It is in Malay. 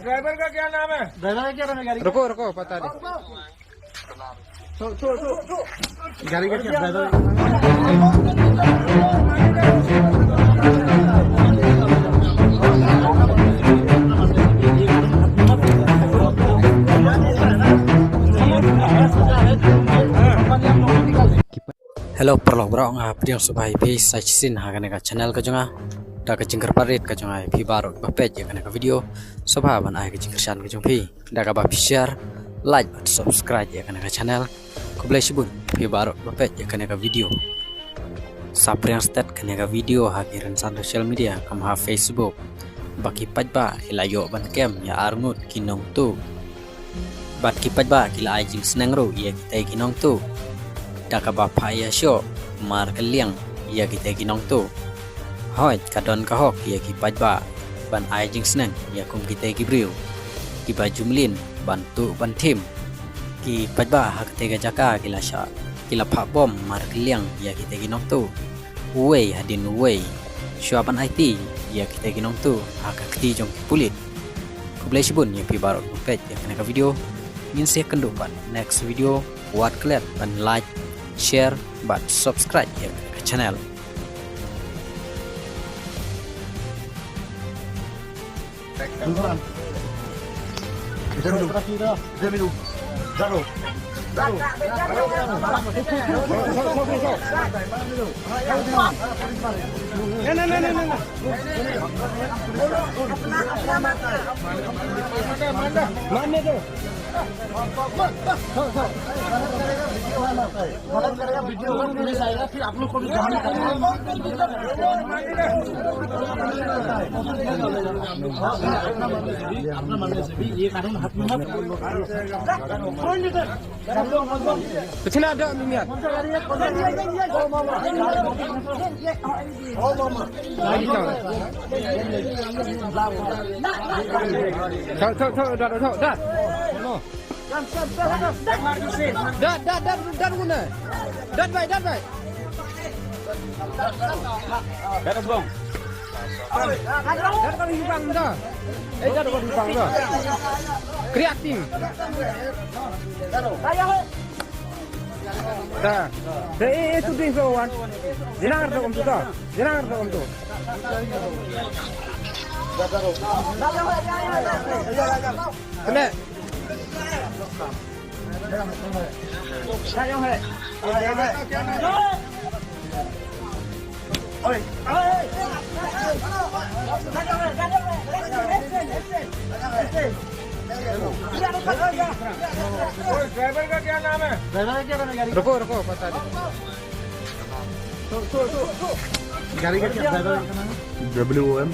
ड्राइवर का क्या नाम है? ड्राइवर का क्या नाम है गाड़ी? रुको रुको पता नहीं गाड़ी का क्या driver Hello perlo bro nga priang subai pe sachin hagan ka channel ka jonga da ka jingkar parit ka jonga pi barok ba page ka video soba ban ai ka jingkar shan ka jong pi da ka ba share like but subscribe ya ka channel ku blai sibun pi barok ba page ka video sa priang stat ka video ha kiran san social media kam ha Facebook baki pajba ilayo ban kem ya arngut kinong tu bat ki pajba kila ai jing senang ro ya kita kinong tu Daka bapa ya syo mar kaliang ya kita ginong tu hoi kadon kahok ya ki pajba ban ai jing senang ya kum kita gibriu ki bajumlin bantu ban tim ki pajba hak tega jaka kila sha kila pha bom mar kaliang ya kita ginong tu wei hadin wei syo ban IT ya kita ginong tu hak kti jong pulit kublai sibun ya pi barok pet ya kana video ngin se kendupan next video buat kalian ban like share but subscribe ya ke channel कितना ada minyak kreatif dah itu di kawan jangan ada om tu dah jangan ada om tu kena driver का क्या नाम है? ड्राइवर का क्या नाम है गाड़ी? रुको रुको पता नहीं गाड़ी का क्या ड्राइवर का नाम है? WOM